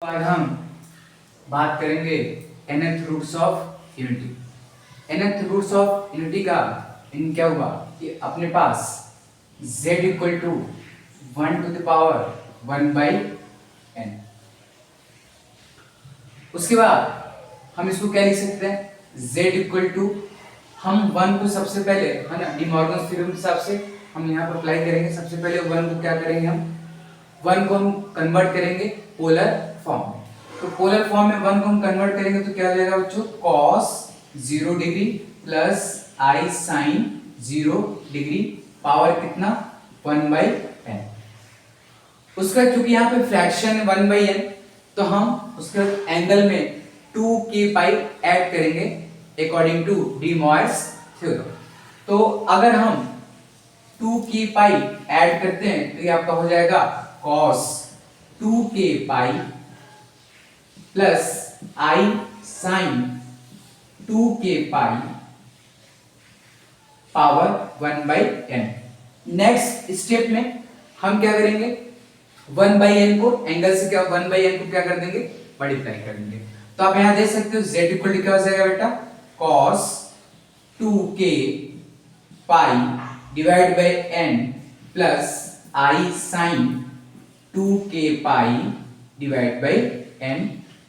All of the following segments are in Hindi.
आज हम बात करेंगे nth roots of unity. nth roots of unity का इन क्या हुआ कि अपने पास z equal to 1 to the power 1 by n। उसके बाद हम इसको क्या लिख सकते हैं, z इक्वल टू, हम 1 को सबसे पहले है ना डी मॉर्गन थ्योरम के हिसाब से हम यहाँ पर अप्लाई करेंगे। सबसे पहले 1 को क्या करेंगे, हम 1 को हम कन्वर्ट करेंगे पोलर फॉर्म में। तो पोलर फॉर्म में 1 को हम कन्वर्ट करेंगे तो क्या हो जाएगा बच्चों, cos 0 degree plus i sin 0 degree power कितना 1 बाई n। उसका क्योंकि यहाँ पे फ्रैक्शन है 1 बाई n, तो हम उसके एंगल में 2k पाई ऐड करेंगे according to De Moivre's theorem. तो अगर हम 2k पाई ऐड करते हैं तो ये आपका हो जाएगा cos 2k pi plus i sin 2k pi power 1 by n। Next step में हम क्या करेंगे, 1 बाई n को एंगल से क्या 1 बाई n को क्या कर देंगे, मल्टीप्लाई कर देंगे। तो आप यहां देख सकते हो z इक्वल टू क्या हो जाएगा बेटा, cos 2k pi divide by n plus i sin 2k pi divide by n,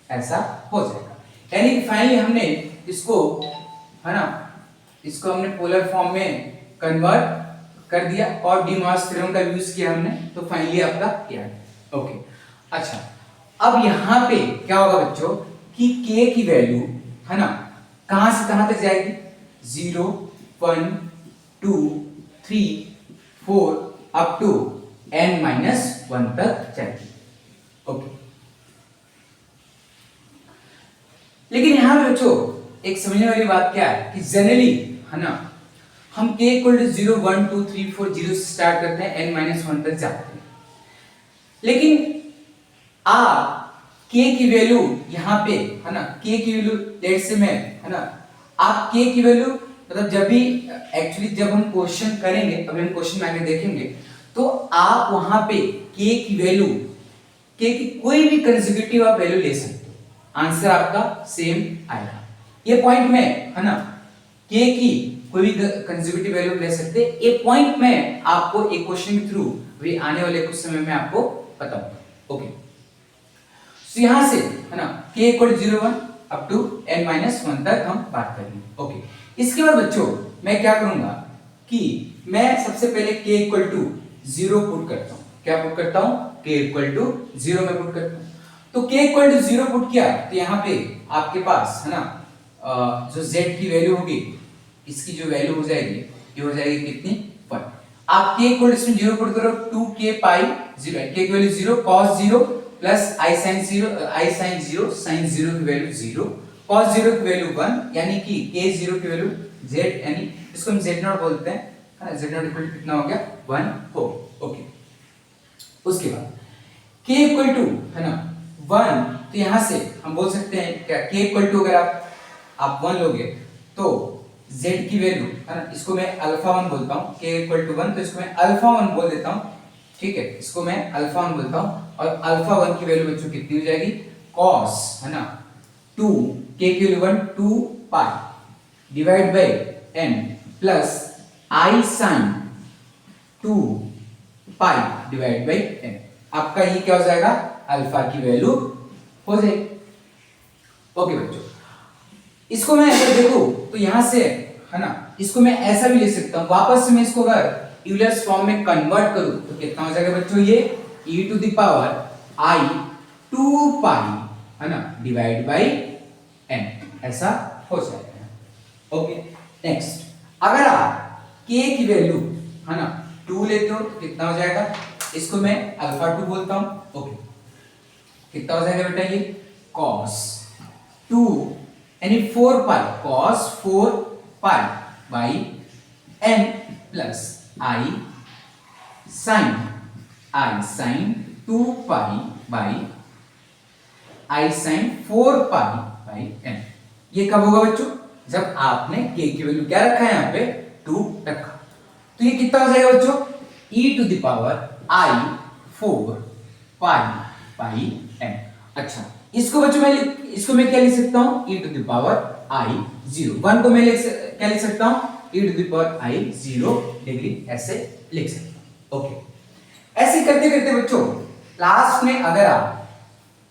ऐसा हो जाएगा। यानी कि फाइनली हमने इसको है ना, इसको हमने पोलर फॉर्म में कन्वर्ट कर दिया और डी मॉर्गन थ्योरम का यूज किया हमने, तो फाइनली आपका क्या है। ओके, अच्छा अब यहां पे क्या होगा बच्चों कि k की वैल्यू है ना कहां से कहां तक जाएगी, 0 1 2 3 4 अप टू n माइनस 1 तक जाएगी। ओके, लेकिन यहां पे बच्चों एक समझने वाली बात क्या है कि जनरली है ना हम k इक्वल टू 0 1 2 3 4 0 से स्टार्ट करते हैं n माइनस 1 तक जाते हैं। लेकिन आप k की वैल्यू यहाँ पे है ना, k की वैल्यू लेट से मैं है ना, आप k की वैल्यू मतलब जब भी एक्चुअली जब हम क्वेश्चन करेंगे, अभी हम क्वेश्चन में आगे देखेंगे, तो आप वहां पे k की वैल्यू, k की कोई भी कंसेक्यूटिव आप वैल्यू ले सकते हो, आंसर आपका सेम आएगा। ये पॉइंट में है ना k की कोई भी कंसेक्यूटिव वैल्यू ले सकते हैं। ये पॉइंट में आपको एक क्वेश्चन के थ्रू भी आने वाले कुछ समय में आपको बताऊंगा। ओके, तो यहां से है ना k equal to 0 1 up to n minus 1 तक हम बात करेंगे। ओके, इसके बाद बच्चों मैं क्या करूंगा कि मैं सबसे पहले k इक्वल टू 0 पुट करता हूं। क्या पुट करता हूं, k इक्वल टू 0 में पुट करता हूं। तो k इक्वल टू 0 पुट किया तो यहाँ पे आपके पास है ना जो z की वैल्यू होगी, इसकी जो वैल्यू हो जाएगी ये हो जाएगी कितनी 1। आप k इक्वल टू 0 पुट करो 2k पाई 0, k की value 0 cos 0 plus i sin 0 sin 0 की वैल्यू 0, cos 0 की वैल्यू 1, यानी कि k 0 की वैल्यू z, यानी इसको हम z0 बोलते हैं है ना, z0 इक्वल टू कितना हो गया 1 हो। ओके, उसके बाद k इक्वल टू है ना 1, तो यहां से हम बोल सकते हैं क्या k इक्वल टू, अगर आप 1 लोगे तो z की वैल्यू है ना, इसको मैं अल्फा 1 बोलता हूं, k इक्वल टू 1 तो इसको मैं अल्फा 1 बोल देता हूं, ठीक है, इसको मैं अल्फा 1 बोलता हूं। और अल्फा 1 की वैल्यू बच्चों कितनी हो जाएगी, cos है ना 2, k की value 1 2 pi divide by n plus i sin 2 pi divide by n। आपका ये क्या हो जाएगा, अल्फा की वैल्यू हो जाएगी। ओके बच्चों, इसको मैं अगर देखो तो यहां से है ना, इसको मैं ऐसा भी लिख सकता हूं, वापस से मैं इसको अगर यूलर्स फॉर्म में कन्वर्ट करूं तो कितना हो जाएगा बच्चों, ये e to the power i 2 pi है ना डिवाइड बाय n, ऐसा हो जाएगा। ओके, नेक्स्ट अगर आप k की वैल्यू है ना 2 लेते हो तो कितना हो जाएगा, इसको मैं अल्फा 2 बोलता हूं। ओके, कितना हो जाएगा बेटा ये cos 2 यानी 4 पाई cos 4 pi by n plus i sin 2 pi by i sin 4 pi by n। ये कब होगा बच्चों, जब आपने k की वैल्यू क्या रखा है यहाँ पे 2 रखा। तो ये कितना हो जाएगा बच्चों, e to the power i 4 pi by n। अच्छा, इसको बच्चों इसको मैं क्या लिख सकता हूं, e to the power i 0। 1 को मैं क्या लिख सकता हूं, e to the power i 0 degree, ऐसे लिख सकता हूं। ओके, ऐसे करते करते बच्चों लास्ट में अगर आप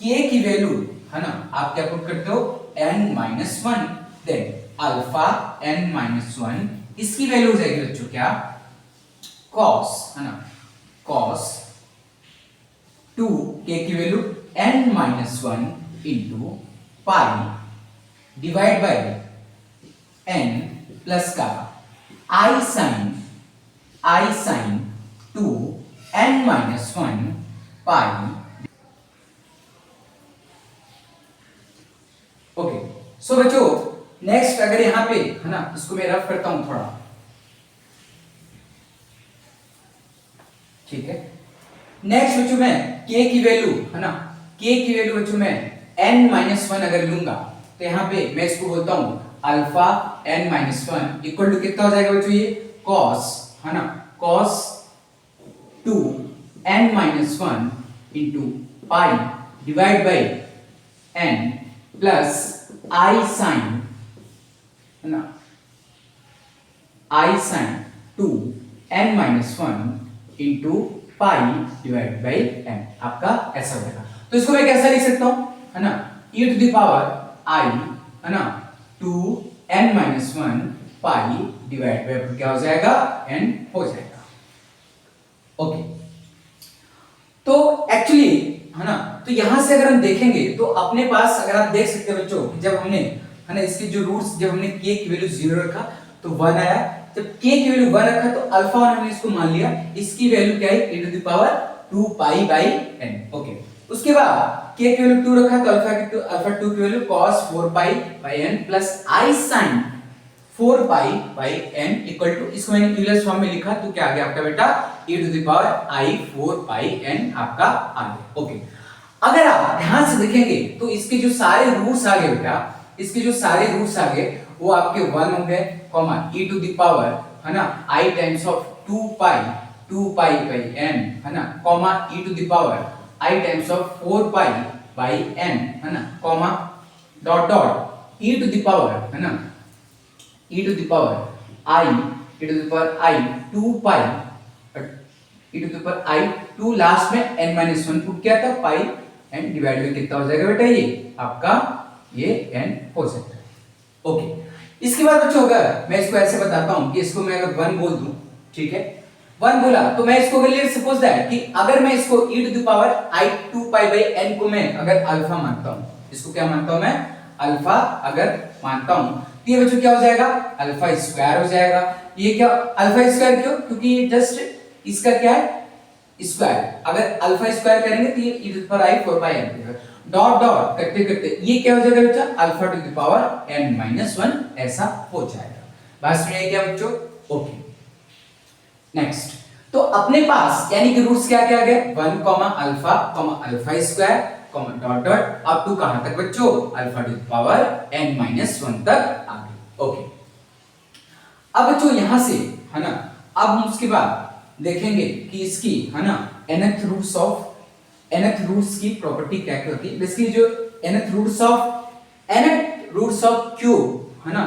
k की वैल्यू है ना, आप क्या पुट करते हो, n-1, देन अल्फा n-1, इसकी वैल्यू हो जाएगी बच्चों क्या, cos, है ना, cos 2 k की value n-1 into pi divide by n plus का i sin 2 n-1 pi. Okay, so बच्चों नेक्स्ट अगर यहां पे है ना, इसको मैं रफ करता हूं थोड़ा, ठीक है। नेक्स्ट बच्चों मैं k की वैल्यू है ना, k की वैल्यू बच्चों मैं n-1 अगर लूंगा तो यहां पे मैं इसको बोलता हूं अल्फा n-1 इक्वल टू कितना हो जाएगा बच्चों, ये cos, है ना, cos 2 n-1 into pi divide by n plus i sin, है ना, i sin 2 n-1 into pi divide by n, आपका ऐसा हो जाएगा। तो इसको मैं कैसा लिख सकता हूं, है ना, e to the power i, है ना, 2 n-1 पाई डिवाइड बाई क्या हो जाएगा, n हो जाएगा। ओके, तो एक्चुअली है ना, तो यहां से अगर हम देखेंगे तो अपने पास अगर आप देख सकते हैं बच्चों, जब हमने है ना इसके जो रूट्स, जब हमने k की वैल्यू 0 रखा तो 1 आया, जब k की वैल्यू 1 रखा तो अल्फा 1 हमने इसको मान लिया, इसकी वैल्यू क्या है, e to the power 2 pi by n। Okay, उसके बाद k की वैल्यू 2 रखा तो अल्फा 2 की value cos 4 pi by n plus i sin 4 pi by n equal to, इसको मैंने यूलर्स फॉर्म में लिखा तो क्या आ गया आपका बेटा, e to the power i 4 pi n आपका आ गया। ओके, अगर आप ध्यान से देखेंगे तो इसके जो सारे रूट्स आ गए बेटा, इसके जो सारे रूट्स आ गए वो आपके 1 हो गए, comma e to the power, है ना, i times of 2 pi by n, है ना, comma e to the power i times of 4 pi by n, है ना, comma dot dot e to the power, है ना, e to the power i 2 pi, e to the power i 2 last में n-1 पुट किया था, पाई n डिवाइड बाय कितना हो जाएगा बेटा, ये आपका ये n हो सकता है। ओके, इसके बाद बच्चों अगर मैं इसको ऐसे बताता हूं कि इसको मैं अगर 1 बोल दूं, ठीक है, 1 बोला तो मैं इसको अगर लेट्स सपोज दैट कि अगर मैं इसको e to the power i 2 pi by n को मैं अगर अल्फा मानता हूं, इसको क्या मानता हूं मैं, अल्फा अगर मानता हूं, तो ये बच्चों क्या हो जाएगा, अल्फा स्क्वायर हो जाएगा। ये क्या अल्फा स्क्वायर क्यों, क्योंकि ये जस्ट इसका क्या है, स्क्वायर, अगर अल्फा स्क्वायर करेंगे तो ये e to the power i 4 pi n dot dot करते करते ये क्या हो जाएगा बच्चा, alpha two the power n-1 ऐसा हो जाएगा। बात समझ आई क्या बच्चों? ओके, नेक्स्ट, तो अपने पास यानी कि रूट्स क्या क्या आ गए, 1 alpha square dot dot up to कहां तक बच्चों, alpha two the power n-1 तक आ गए। ओके, अब बच्चों यहां से है ना, अब हम उसके बाद देखेंगे कि इसकी है ना nth रूट्स की प्रॉपर्टी क्या क्या होती है। बेसिकली जो nth रूट्स ऑफ क्यूब है ना,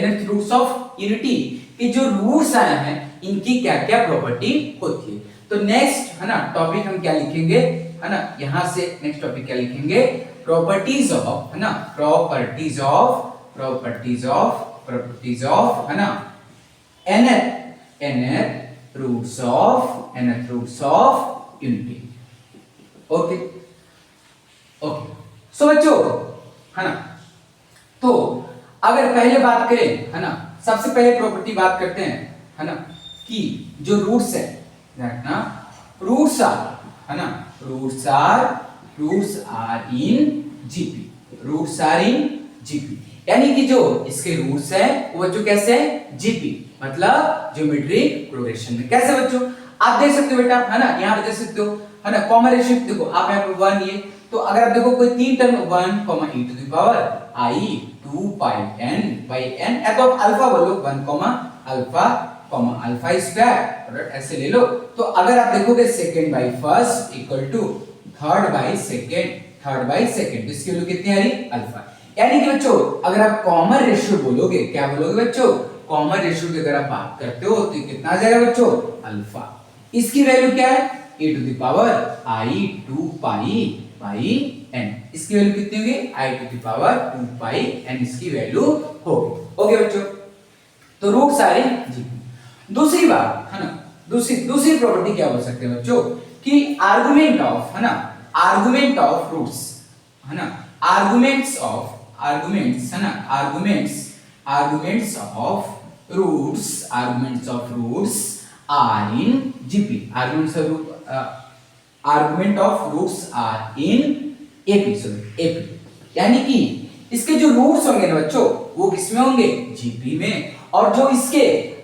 nth रूट्स ऑफ यूनिटी के जो रूट्स आए हैं इनकी क्या क्या प्रॉपर्टी होती है। तो नेक्स्ट है ना टॉपिक हम क्या लिखेंगे, है ना, यहां से नेक्स्ट टॉपिक क्या लिखेंगे, प्रॉपर्टीज ऑफ, है ना, प्रॉपर्टीज ऑफ है ना nth roots of unity. Okay, so बच्चों है ना, तो अगर पहले बात करें है ना, सबसे पहले प्रॉपर्टी बात करते हैं है ना, कि जो रूट्स है ना, रूट्स आर है ना, रूट्स आर इन जीपी, यानी कि जो इसके रूट्स है वो बच्चों कैसे है, जीपी मतलब ज्योमेट्रिक प्रोग्रेशन में। कैसे बच्चों, आप देख सकते हो बेटा है ना, यहां पे देख सकते हो है ना, कॉमन रेशियो देखो आप यहां पे 1 ये, तो अगर आप देखो कोई तीन term 1 e to the power i 2 pi n by n, या तो आप अल्फा बोलो 1 अल्फा स्क्वायर और ऐसे ले लो। तो अगर आप देखोगे second by first equal to third by second third by second, तो इसकी वैल्यू कितनी आ रही अल्फा। यानी कि बच्चों अगर आप कॉमन रेशियो बोलोगे, क्या बोलोगे बच्चों, कॉमन रेशियो की अगर आप बात करते हो तो कितना आ जाएगा बच्चों अल्फा। इसकी वैल्यू क्या है e to the power i 2 pi by n, इसकी वैल्यू कितनी होगी i to the power 2 pi n इसकी वैल्यू होगी। ओके बच्चों, तो रूट सारे जी। दूसरी बात है ना, दूसरी प्रॉपर्टी क्या बोल सकते हैं बच्चों कि आर्गुमेंट ऑफ है ना, आर्गुमेंट ऑफ रूट्स है ना, आर्गुमेंट्स है ना, arguments of roots are in GP, argument of roots are in AP, यानी कि इसके जो रूट्स होंगे ना बच्चों वो किसमें होंगे जीपी में, और जो इसके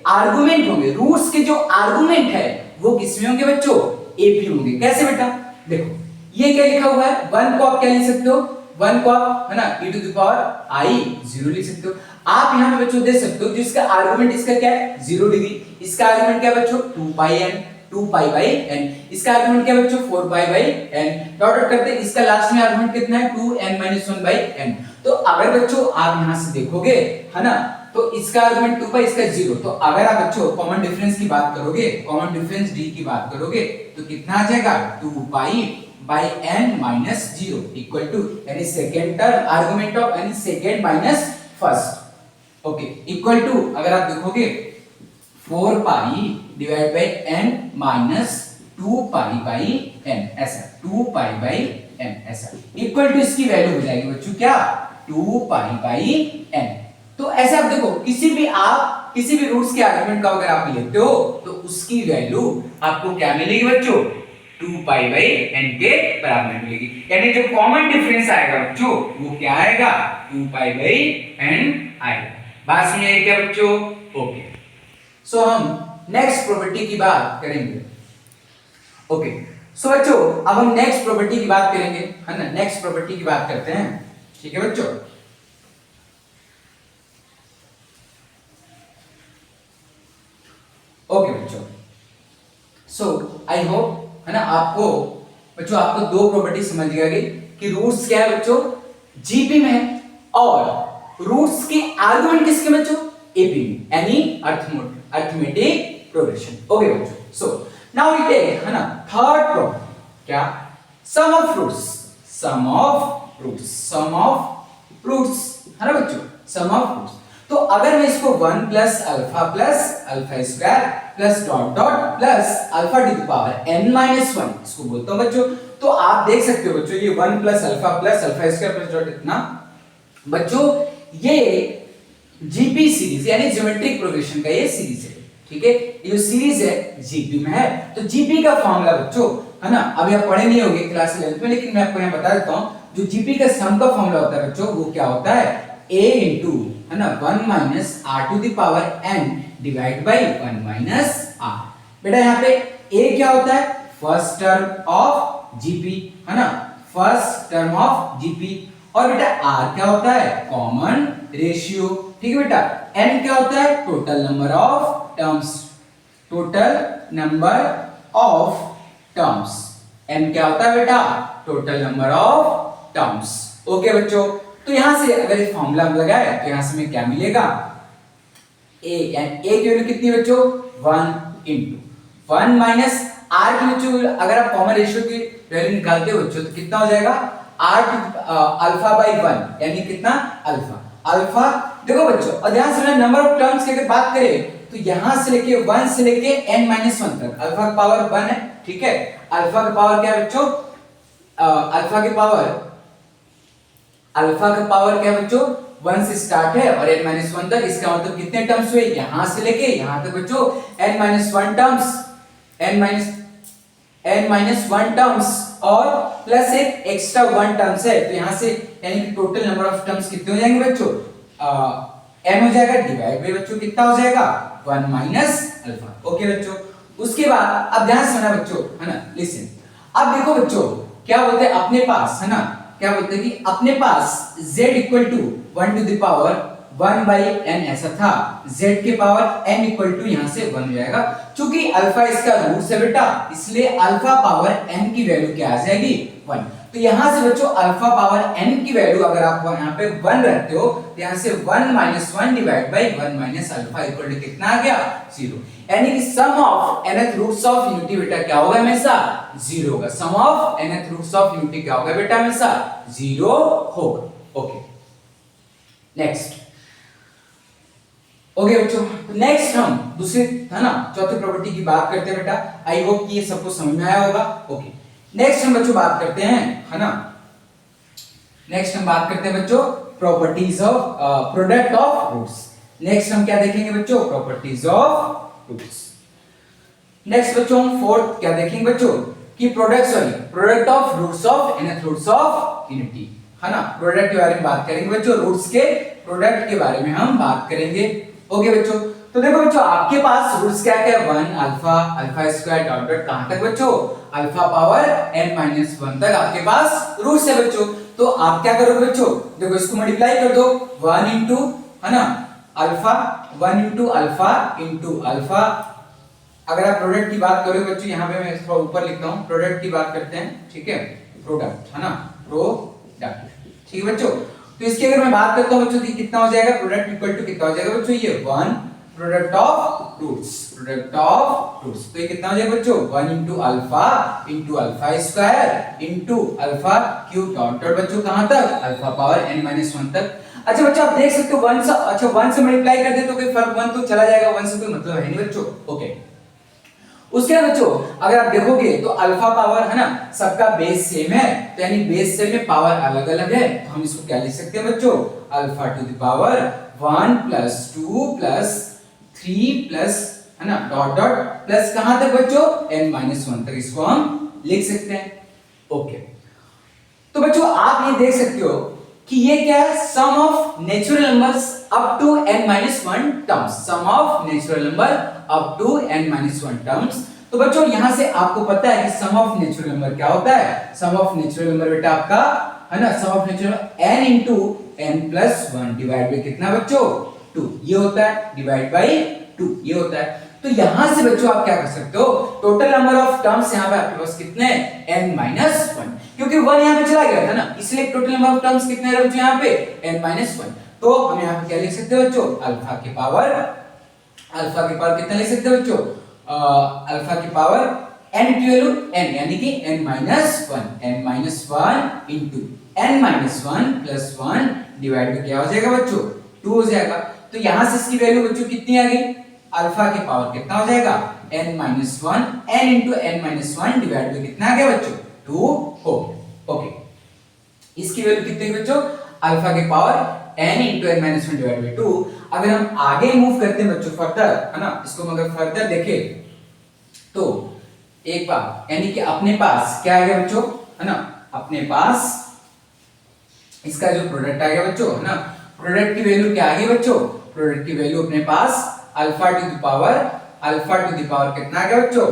आर्गुमेंट होंगे, रूट्स के जो आर्गुमेंट है वो किसमें होंगे बच्चों एपी होंगे। कैसे बेटा, देखो ये क्या लिखा हुआ है, 1 को आप क्या लिख सकते हो, 1 को आप है ना e to the power i 0 लिख सकते हो। आप यहां पे बच्चों दे सकते हो जिसका आर्गुमेंट इसका क्या है 0 डिग्री, इसका आर्गुमेंट क्या है बच्चों 2 pi n, 2 pi by n, इसका आर्गुमेंट क्या है बच्चों 4 pi by n, dot dot करते इसका लास्ट में आर्गुमेंट कितना है 2n - 1 बाई n। तो अगर बच्चों आप यहां से देखोगे है ना, तो इसका आर्गुमेंट 2 पाई, इसका 0, तो अगर आप बच्चों कॉमन डिफरेंस की बात करोगे, कॉमन डिफरेंस d की बात करोगे तो कितना आ जाएगा 2 pi by n minus 0 equal to, यानी सेकेंड टर्म आर्गुमेंट ऑफ यानी second minus first, okay, equal to अगर आप देखोगे 4 pi divide by n minus 2 pi by n, ऐसा 2 पाई बाई n ऐसा, इक्वल टू इसकी वैल्यू हो जाएगी बच्चों क्या 2 पाई बाई n। तो ऐसे आप देखो किसी भी रूट्स के आर्गुमेंट का अगर आप लेते हो तो उसकी वैल्यू आपको क्या मिलेगी बच्चों 2 पाई बाई n के बराबर मिलेगी, यानी जो कॉमन डिफरेंस आएगा बच्चों वो क्या आएगा 2 पाई बाई n आएगा। बात समझ आई क्या बच्चों, ओके। सो हम नेक्स्ट प्रॉपर्टी की बात करेंगे, ओके। सो बच्चों अब हम नेक्स्ट प्रॉपर्टी की बात करेंगे है ना, नेक्स्ट प्रॉपर्टी की बात करते हैं, ठीक है बच्चों। ओके बच्चों, सो आई होप है ना आपको बच्चों आपको दो प्रॉपर्टी समझ गई कि रूट्स क्या है बच्चों जीपी में है और रूट्स के आर्गुमेंट किसके बच्चों एपी में, यानी अरिथमेटिक प्रोग्रेशन। ओके बच्चों, सो नाउ वी टेक है ना थर्ड प्रॉपर्टी, क्या सम ऑफ रूट्स है ना बच्चों, सम ऑफ रूट्स। तो अगर मैं इसको 1 plus alpha square plus dot dot plus alpha two the power n minus 1 इसको बोलता हूं बच्चों, तो आप देख सकते हो बच्चों ये 1 plus alpha square plus dot इतना बच्चों ये जीपी सीरीज यानी ज्योमेट्रिक प्रोग्रेशन का ये सीरीज है, ठीक है। ये जो सीरीज है जीपी में है, तो जीपी का फॉर्मूला बच्चों है ना अभी आप पढ़े नहीं होंगे क्लास 11 में, लेकिन मैं आपको यहां बता देता हूं जो जीपी का सम का फॉर्मूला होता है बच्चों वो क्या होता है a इनटू है ना 1 minus r to the power n divide by 1 minus r। बेटा यहाँ पे a क्या होता है फर्स्ट टर्म ऑफ जीपी है ना, फर्स्ट टर्म ऑफ जीपी, और बेटा r क्या होता है कॉमन रेशियो, ठीक है बेटा। n क्या होता है total number of terms, n क्या होता है बेटा total number of terms. Okay बच्चों, तो यहां से अगर ये फॉर्मूला लगाए तो यहां से हमें क्या मिलेगा a, एंड a की वैल्यू कितनी बच्चों 1 इनटू 1 माइनस r की वैल्यू, अगर आप कॉमन रेशियो की वैल्यू निकालते हो बच्चों तो कितना हो जाएगा r अल्फा बाय 1, यानी कितना अल्फा। देखो बच्चों और ध्यान से नंबर ऑफ टर्म्स की अगर बात करें तो यहां से लेके 1 से लेके n माइनस 1 तक अल्फा का पावर 1 है, ठीक है। अल्फा का पावर क्या है बच्चों अल्फा का पावर क्या है बच्चों 1 से स्टार्ट है और n माइनस 1 तक, इसका मतलब कितने टर्म्स हुए यहां से लेके यहां तक बच्चों n minus 1 terms, n minus 1 terms और प्लस एक एक्स्ट्रा 1 टर्म्स है, तो यहां से यानी कि टोटल नंबर ऑफ टर्म्स कितने हो जाएंगे बच्चों n हो जाएगा डिवाइड बाय बच्चों कितना हो जाएगा 1 माइनस अल्फा। ओके बच्चों, उसके बाद अब ध्यान से सुनना बच्चों है ना, लिसन। अब देखो बच्चों क्या बोलते हैं अपने पास है ना, क्या बोलते हैं कि अपने पास z equal to 1 to the power 1 by n ऐसा था, z के पावर n इक्वल टू यहां से 1 हो जाएगा, क्योंकि अल्फा इसका रूट है बेटा इसलिए अल्फा पावर n की वैल्यू क्या आ जाएगी 1। तो यहां से बच्चों अल्फा पावर n की वैल्यू अगर आप यहां पे 1 रखते हो तो यहां से 1 - 1 divide by 1 - alpha equal to कितना आ गया 0। यानी कि sum of nth roots of unity बेटा क्या होगा हमेशा 0 होगा। Sum of nth roots of unity क्या होगा बेटा हमेशा 0 होगा। Okay next. ओके बच्चों नेक्स्ट हम दूसरी है ना चौथी प्रॉपर्टी की बात करते हैं बेटा। आई होप कि ये सबको समझ में आया होगा। ओके नेक्स्ट हम बच्चों बात करते हैं है ना, नेक्स्ट हम बात करते हैं बच्चों properties of product of roots. Next हम क्या देखेंगे बच्चों प्रॉपर्टीज ऑफ रूट्स। नेक्स्ट बच्चों हम फोर्थ क्या देखेंगे बच्चों कि product of roots of nth roots of unity है ना। प्रोडक्ट के बारे में बात करेंगे बच्चों, रूट्स के प्रोडक्ट के बारे में हम बात करेंगे। ओके बच्चों तो देखो बच्चों आपके पास रूट्स क्या क्या 1 alpha alpha square dot dot कहां तक बच्चों अल्फा पावर n - 1 तक आपके पास रूट्स है बच्चों। तो आप क्या करोगे बच्चों, देखो इसको मल्टीप्लाई कर दो 1 इंटू है ना अल्फा 1 इंटू अल्फा। अगर आप प्रोडक्ट की बात करोगे बच्चों यहाँ पे मैं थोड़ा ऊपर लिखता हूँ, प्रोडक्ट की बात करते हैं ठीक है, प्रोडक्ट है ना प्रोडक्ट ठीक है बच्चों। तो इसकी अगर मैं बात करता हूँ बच्चों तो कितना हो जाएगा प्रोडक्ट इक्वल टू कितना हो जाएगा बच्चों ये 1 प्रोडक्ट ऑफ रूट्स। तो ये कितना हो जाएगा बच्चों 1 into alpha square into alpha cube dot dot बच्चों कहां तक अल्फा पावर n - 1 तक। अच्छा बच्चों आप देख सकते हो 1 से अच्छा 1 से मल्टीप्लाई कर दे तो कोई फर्क 1 तो चला जाएगा, 1 से कोई मतलब है नहीं बच्चों। ओके उसके बाद बच्चों अगर आप देखोगे तो अल्फा पावर है ना सबका बेस सेम है, तो यानी बेस सेम में पावर अलग अलग है, तो हम इसको क्या लिख सकते हैं बच्चों alpha two the power 1 plus 2 plus 3 plus है ना डॉट डॉट प्लस कहां तक बच्चों n - 1 तक इसको हम लिख सकते हैं। ओके तो बच्चों आप ये देख सकते हो कि ये क्या है sum of natural numbers up to n - 1 terms, sum of natural number up to n - 1 terms. तो बच्चों यहां से आपको पता है कि सम ऑफ नेचुरल नंबर क्या होता है, सम ऑफ नेचुरल नंबर बेटा आपका है ना sum of natural n into n plus 1 divide by कितना बच्चों 2 ये होता है, डिवाइड बाय 2 ये होता है। तो यहां से बच्चों आप क्या कर सकते हो टोटल नंबर ऑफ टर्म्स यहां पे आपके पास कितने n - 1 क्योंकि 1 यहां पे चला गया था ना इसलिए टोटल नंबर ऑफ टर्म्स कितने रहे बच्चों यहां पे n - 1। तो हम यहां पे क्या लिख सकते हैं बच्चों अल्फा के पावर कितना लिख सकते हैं बच्चों अल्फा की पावर n की वैल्यू n यानी कि n - 1 into n - 1 plus 1 divide में क्या हो जाएगा बच्चों 2 हो जाएगा। तो यहां से इसकी वैल्यू बच्चों कितनी आ गई अल्फा की पावर कितना हो जाएगा n - 1 n into n - 1 divide में कितना आ गया बच्चों 2 हो। ओके इसकी वैल्यू कितनी है बच्चों अल्फा की power n into n - 1 divide bye 2। अगर हम आगे मूव करते हैं बच्चों फर्दर है ना इसको हम अगर फर्दर देखें तो एक बार यानी कि अपने पास क्या आ गया बच्चों है ना अपने पास इसका जो प्रोडक्ट आ गया बच्चों है ना प्रोडक्ट की वैल्यू क्या आ गई बच्चों प्रोडक्ट की वैल्यू अपने पास अल्फा टू द पावर कितना आ गया बच्चों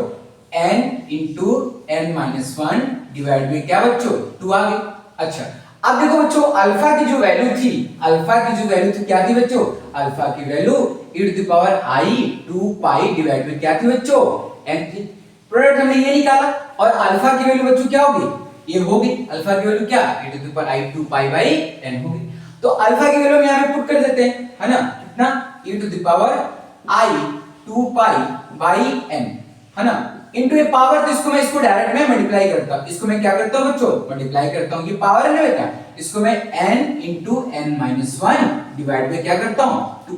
n into n - 1 divide by क्या बच्चों 2 आ गई। अच्छा अब देखो बच्चों अल्फा की जो वैल्यू थी क्या थी बच्चों अल्फा की value e to the power i 2 pi divide by क्या थी बच्चों n थी। प्रोडक्ट हमने ये निकाला और अल्फा की वैल्यू बच्चों क्या होगी ये होगी अल्फा की वैल्यू क्या e to the power i 2 pi by n होगी। तो अल्फा की वैल्यू हम यहां पे पुट कर देते हैं है ना कितना e to the power i 2 pi by n है ना इनटू ये पावर। तो इसको डायरेक्ट में मल्टीप्लाई करता हूं, इसको मैं क्या करता हूं बच्चों मल्टीप्लाई करता हूं, ये पावर है ना बेटा इसको मैं n into n - 1 divide by क्या करता हूं 2।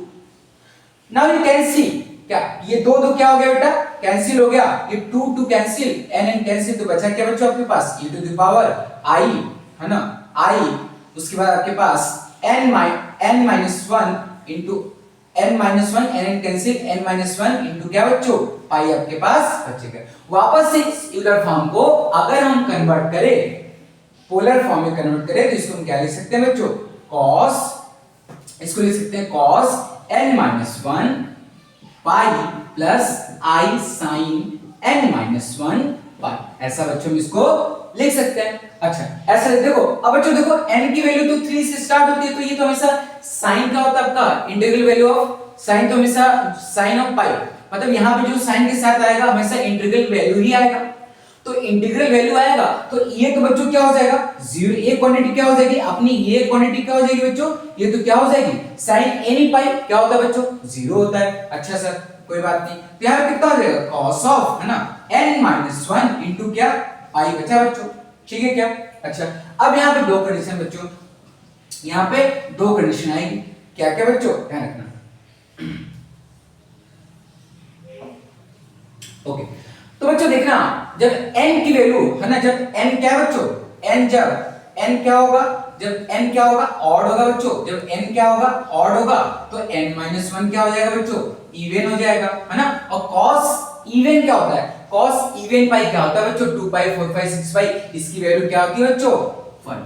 नाउ यू कैन सी क्या ये दो क्या हो गया बेटा कैंसिल हो गया, ये 2 कैंसिल n कैंसिल तो बचा क्या बच्चों आपके पास e to the power i है ना i उसके बाद आपके पास n - 1 into n - 1 n cancel n - 1 into क्या बच्चों पाई आपके पास बचेगा। वापस से इस यूलर फॉर्म को अगर हम कन्वर्ट करें पोलर फॉर्म में कन्वर्ट करें तो इसको हम क्या लिख सकते हैं बच्चों cos इसको लिख सकते हैं cos n - 1 pi plus i sin n - 1 पाई ऐसा बच्चों हम इसको लिख सकते हैं। अच्छा ऐसा देखो अब बच्चों देखो n की वैल्यू तो 3 से स्टार्ट होती है तो ये तो हमेशा sin का होता है आपका इंटीग्रल वैल्यू ऑफ sin तो हमेशा sin ऑफ पाई मतलब यहां पे जो sin के साथ आएगा हमेशा इंटीग्रल वैल्यू ही आएगा। तो इंटीग्रल वैल्यू आएगा तो ये तो बच्चों क्या हो जाएगा जीरो, ये क्वांटिटी क्या हो जाएगी अपनी, ये क्वांटिटी क्या हो जाएगी बच्चों, ये तो क्या हो जाएगी sin एनी पाई क्या होता है बच्चों जीरो होता है। अच्छा सर कोई बात नहीं, तो यहाँ पे कितना हो जाएगा cos ऑफ है ना n-1 इनटू क्या पाई बचा बच्चों, ठीक है क्या। अच्छा अब यहाँ पे दो कंडीशन बच्चों, यहाँ पे दो कंडीशन आएगी, क्या क्या बच्चों ध्यान रखना। ओके तो बच्चों देखना जब n की वैल्यू है ना, जब n क्या है बच्चों, n जब n क्या होगा, जब n क्या होगा ऑड होगा बच्चों, जब n क्या होगा ऑड होगा तो n-1 क्या हो जाएगा बच्चों इवन हो जाएगा है ना। और cos इवन क्या होता है, cos इवन पाई क्या होता है बच्चों 2 पाई 4 पाई 6 पाई, इसकी वैल्यू क्या होती है बच्चों 1,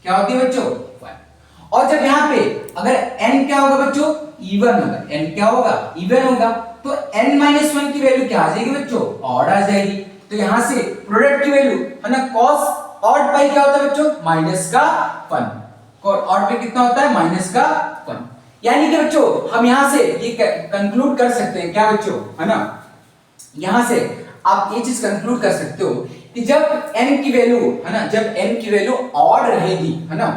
क्या होती है बच्चों 1। और जब यहाँ पे अगर n क्या होगा बच्चों इवन होगा, n क्या होगा इवन होगा तो n-1 की वैल्यू क्या आ जाएगी बच्चों ऑड आ जाएगी। तो यहां से प्रोडक्ट की वैल्यू है ना cos ऑड पाई क्या होता है बच्चों माइनस का 1, ऑड पाई कितना होता है माइनस का 1। यानी कि बच्चों हम यहां से ये कंक्लूड कर सकते हैं क्या बच्चों है ना, यहां से आप ये चीज कंक्लूड कर सकते हो कि जब n की वैल्यू है ना, जब n की वैल्यू ऑड रहेगी है ना,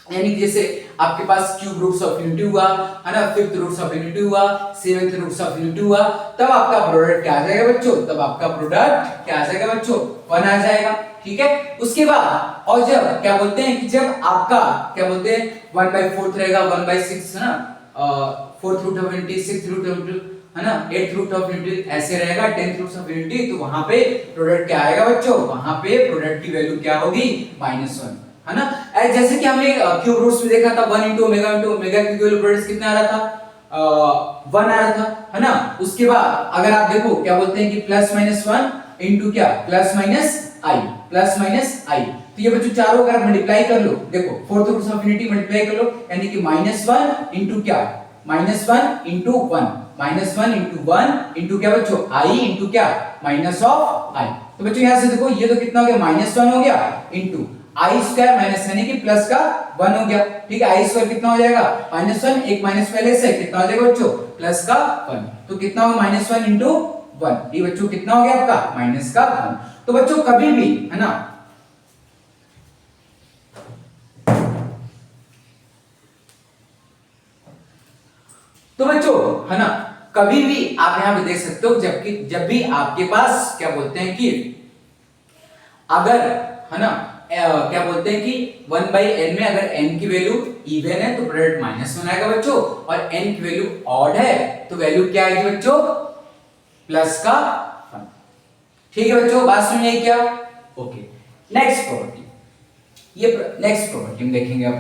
यानी जैसे आपके पास क्यूब रूट्स ऑफ यूनिटी हुआ है ना, फिफ्थ रूट्स ऑफ यूनिटी हुआ, सेवेंथ रूट्स ऑफ यूनिटी हुआ, तब आपका प्रोडक्ट क्या आ जाएगा बच्चों, तब आपका प्रोडक्ट क्या आ जाएगा बच्चों 1 आ जाएगा, ठीक है। उसके बाद और जब क्या बोलते हैं कि जब आपका क्या बोलते हैं 1/4 रहेगा, 1/6 है ना, 4th root of unity, 6th root of unity है ना, 8th रूट ऑफ यूनिटी ऐसे रहेगा, 10th रूट ऑफ यूनिटी, तो वहां पे प्रोडक्ट क्या आएगा बच्चों, वहां पे प्रोडक्ट की वैल्यू क्या होगी -1 है ना। जैसे कि हमने क्यूब रूट्स में देखा था 1 into ओमेगा की वैल्यू प्रोडक्ट कितना आ रहा था 1 आ रहा था है ना। उसके बाद अगर आप देखो क्या बोलते हैं कि +-1 इनटू क्या +-i, तो ये बच्चों चारों अगर मल्टीप्लाई कर लो, देखो 4th root of unity multiply कर लो, यानी कि -1 इनटू क्या -1 इनटू 1, -1 इनटू 1 इनटू क्या बच्चों i इनटू क्या माइनस ऑफ i। तो बच्चों यहां से देखो ये तो कितना हो गया -1 हो गया इनटू आई स्क्वायर माइनस यानी कि प्लस का 1 हो गया, ठीक है। आई स्क्वायर कितना हो जाएगा -1, एक माइनस पहले से कितना हो जाएगा बच्चों प्लस का 1, तो कितना होगा -1 इनटू 1, ये बच्चों कितना हो गया आपका माइनस का 1। तो बच्चों कभी भी है ना, तो बच्चों है ना कभी भी आप यहां पे देख सकते हो, जबकि जब भी आपके पास क्या बोलते हैं कि अगर है ना क्या बोलते हैं कि 1/n में अगर n की वैल्यू इवन है तो प्रोडक्ट -1 आएगा बच्चों, और n की वैल्यू ऑड है तो वैल्यू क्या आएगी बच्चों प्लस का 1, ठीक है बच्चों बात सुनिए क्या। ओके नेक्स्ट प्रॉपर्टी, ये नेक्स्ट प्रॉपर्टी में देखेंगे अब।